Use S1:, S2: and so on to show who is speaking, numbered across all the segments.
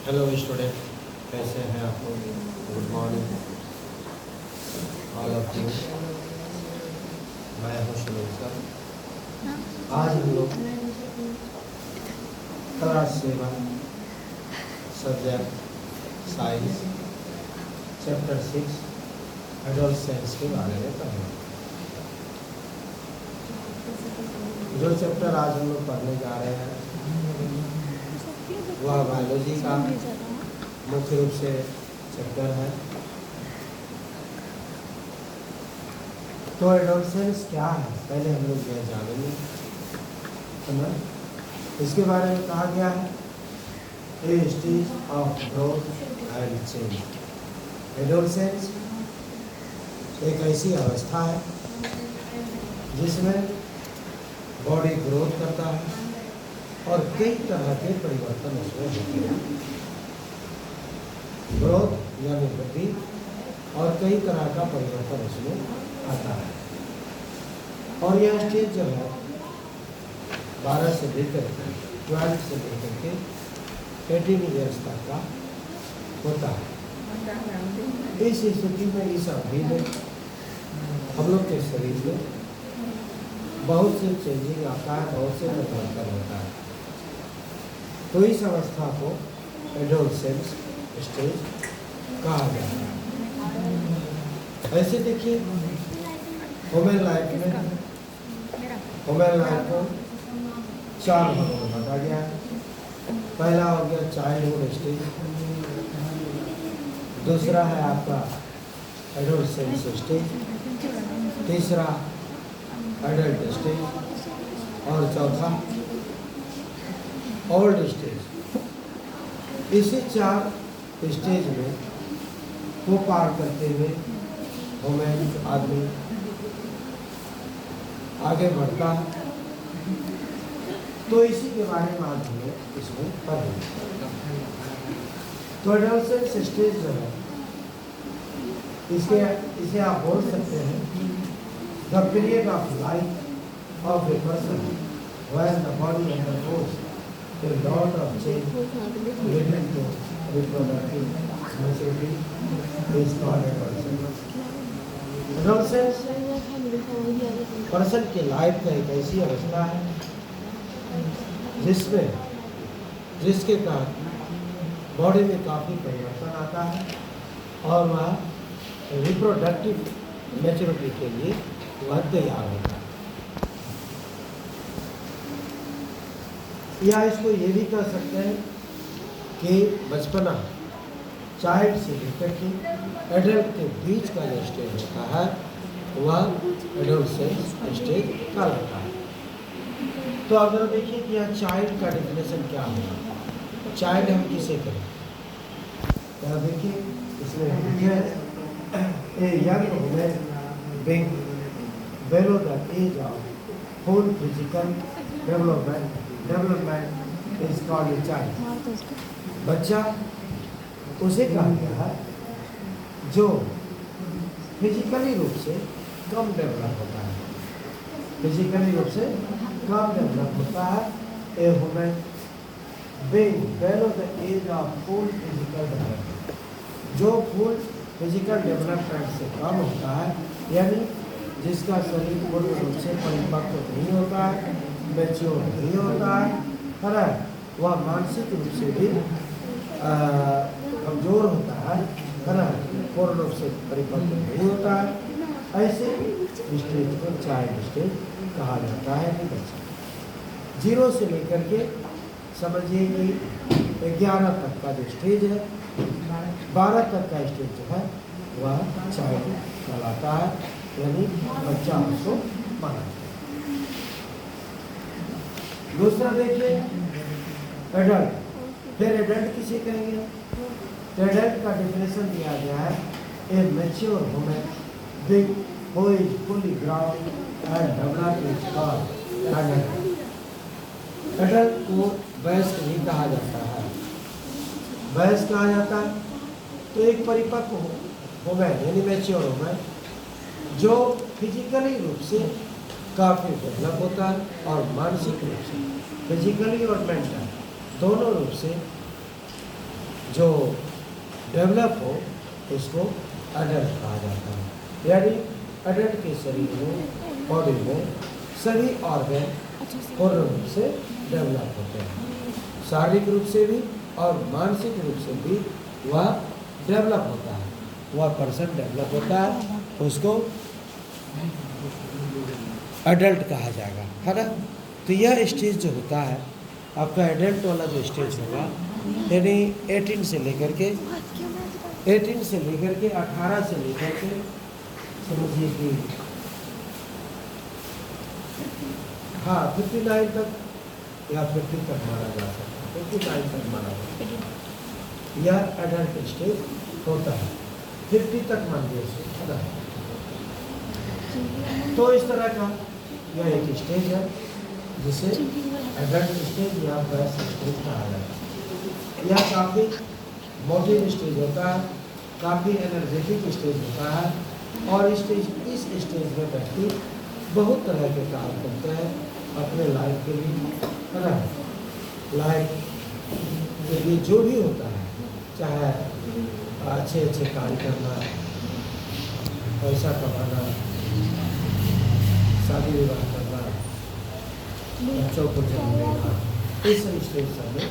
S1: Hello student, कैसे हैं आप लोग? Good morning all of you. मैं हूँ सुनील सर। आज हम लोग class 7 subject science chapter 6 adolescence के बारे में पढ़ेंगे। जो चैप्टर आज हम लोग पढ़ने जा रहे हैं वह बायोलॉजी का मुख्य रूप से चैप्टर है। तो एडोलसेंस क्या है पहले हम लोग यह जानेंगे, है ना। इसके बारे में कहा गया है a stage of growth and change. Adolescence एक ऐसी अवस्था है जिसमें बॉडी ग्रोथ करता है और कई तरह के परिवर्तन उसमें होते हैं। ग्रोथ यानी वृद्धि और कई तरह का परिवर्तन उसमें आता है। और यह स्टेज जो है 12 से लेकर 12 से लेकर के 18 ईयर्स तक का होता है। इस स्थिति में इस अवधि में हम लोग के शरीर में बहुत से चेंजिंग आता है, बहुत से परिवर्तन होता है। तो इस अवस्था को एडोलसेंस स्टेज कहा जाता है। ऐसे देखिए ह्यूमन लाइफ को 4 भागों में बांटा गया है। पहला हो गया चाइल्डहुड स्टेज, दूसरा है आपका एडोलसेंस स्टेज, तीसरा एडल्ट स्टेज और चौथा ओल्ड स्टेज। इसी 4 स्टेज में को पार करते हुए ह्यूमन आदमी आगे बढ़ता है। तो इसी के बारे में आज हमें इसमें पढ़ेंगे। तो एडोलसेंस स्टेज जो है इसे आप बोल सकते हैं the period of life of a person when the body undergoes a lot of change leading to reproductive maturity is called adolescence. Adolescence person की लाइफ का एक ऐसी अवस्था है जिसके कारण बॉडी में काफ़ी परिवर्तन आता है और वह रिप्रोडक्टिव मैच्योरिटी के लिए वह तैयार होता है। या इसको ये भी कह सकते हैं कि बचपना चाइल्ड से लेकर के एडल्ट के बीच का जो स्टेज होता है वह एडोलसेंस स्टेज कहलाता है। तो अगर देखिए कि यह चाइल्ड का डेफिनेशन क्या होगा, चाइल्ड हम किसे करें? तो देखिए इसमें a young woman being below the age of full physical development is called a child. बच्चा उसे कहा गया है जो फिजिकली रूप से कम डेवलप होता है, फिजिकली रूप से कम डेवलप होता है। A woman being below the age of full physical development, जो फुल फिजिकल डेवलपमेंट से कम होता है, यानी जिसका शरीर पूर्ण रूप से परिपक्व नहीं होता है, मैच्योर नहीं होता है ना, वह मानसिक रूप से भी कमजोर होता है ना, पूर्ण रूप से परिपक्व नहीं होता है। ऐसे स्टेज को चाइल्ड स्टेज कहा जाता है। कि बच्चा 0 से लेकर के समझिए कि 11 तक का जो स्टेज है, 12 तक का स्टेज जो है वह चाइल्ड कहलाता है, यानी बच्चा उसको माना जाता है। दूसरा देखिए एडल्ट, फिर एडल्ट किसे कहेंगे? तो एडल्ट का डेफिनेशन दिया गया है ए mature woman being who is fully ground and developed is called adult. Adult को वयस्क नहीं कहा जाता है, वयस्क कहा जाता है। तो एक परिपक्व वुमन यानी मैच्योर वुमन जो फिजिकली रूप से काफ़ी डेवलप होता है और मानसिक रूप से, फिजिकली और मेंटल दोनों रूप से जो डेवलप हो उसको अडल्ट कहा जाता है। यानी अडल्ट के शरीर में, बॉडी में सभी ऑर्गन पूर्ण रूप से डेवलप होते हैं, शारीरिक रूप से भी और मानसिक रूप से भी वह डेवलप होता है। वह पर्सन डेवलप होता है, उसको अडल्ट कहा जाएगा, है ना। तो यह स्टेज जो होता है आपका एडल्ट वाला जो स्टेज होगा, यानी 18 से लेकर के 18 से लेकर के 18 से लेकर के समझिए कि हाँ 59 तक या 50 तक माना जा सकता है, 59 तक माना जा सकता है। यह एडल्ट स्टेज होता है, 50 तक मान लीजिए। तो इस तरह का यह एक स्टेज है जिसे एडल्ट स्टेज या बर्थ स्टेज कहा जाता है। यह काफ़ी मोटिव स्टेज होता है, काफ़ी एनर्जेटिक स्टेज होता है, और इस स्टेज में व्यक्ति बहुत तरह के काम करते हैं अपने लाइफ के लिए, है ना। लाइफ के लिए जो भी होता है, चाहे अच्छे अच्छे कार्य करना, पैसा कमाना, शादी विवाह करना, बच्चों को जन्म देना, इस स्टेज में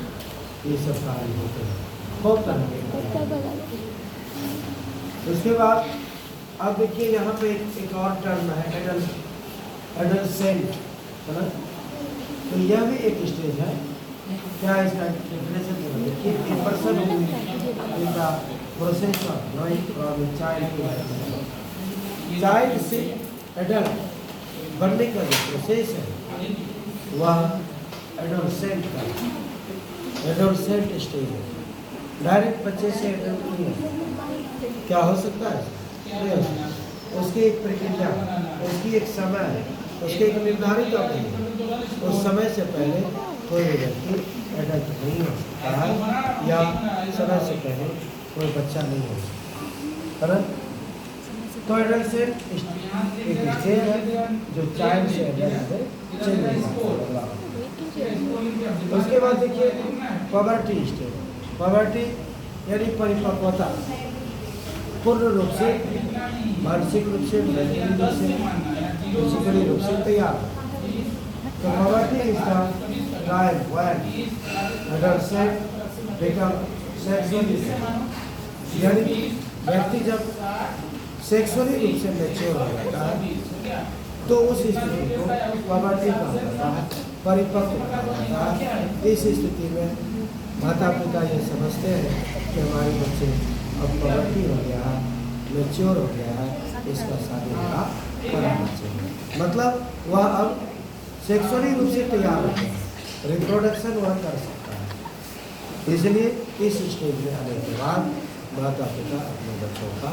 S1: ये सब कार्य होते हैं, बहुत तरह के। उसके बाद अब देखिए यहाँ पे एक और टर्म है एडोलसेंट, है ना। तो यह भी एक स्टेज है। क्या इसका डेफिनेशन देखिए, a person in the process of growing from a child to child से एडल्ट बनने का जो प्रोसेस है वह एडोलसेंट का एडोलसेंट स्टेज है। डायरेक्ट बच्चे से एडल्ट नहीं है, क्या हो सकता है उसकी एक प्रक्रिया, उसकी एक समय है, उसके एक निर्धारित अवधि है। उस समय से पहले कोई व्यक्ति एडल्ट नहीं हो सकता है, या समय से पहले कोई बच्चा नहीं हो सकता है। तो एडल्ट से एक स्टेज है जो चाइल्ड से एडल्ट में चेंज होगा। उसके बाद देखिए पॉवर्टी स्टेज। पॉवर्टी यानी परिपक्वता, पूर्ण रूप से मानसिक रूप से, मेंटली रूप से, फिजिकली रूप से तैयार। तो poverty is the time when adult become sexually, यानी व्यक्ति जब सेक्सुअली रूप से मैच्योर हो जाता है तो उस स्थिति को पॉवर्टी कहा जाता है, परिपक्व कहा जाता है। इस स्थिति में माता पिता ये समझते हैं कि हमारे बच्चे अब पॉवर्टी हो गया है, मैच्योर हो गया है, इसका शादी विवाह कराना चाहिए। मतलब वह अब सेक्सुअली रूप से तैयार हो गया है, रिप्रोडक्शन वह कर सकता है। इसलिए इस स्टेज में आने के बाद माता पिता अपने बच्चों का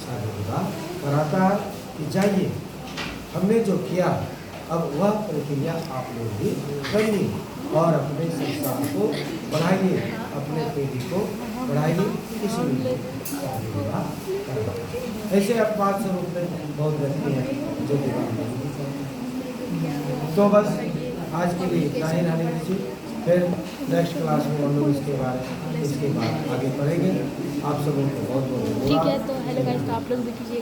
S1: शादी विवाह कराता है कि जाइए हमने जो किया अब वह प्रक्रिया आप लोग भी करिए और अपने संस्कार को बढ़ाइए, अपने पीढ़ी को बढ़ाइए, इसलिए शादी विवाह करना। ऐसे अपवाद स्वरूप में बहुत व्यक्ति हैं जो विवाह नहीं करते। तो बस आज के लिए इतना ही रहने दीजिए, फिर नेक्स्ट क्लास में हम लोग इसके बाद आगे पढ़ेंगे। आप सबों को बहुत बहुत
S2: ठीक है। तो हेलो गाइस, तो आप लोग भी कीजिएगा।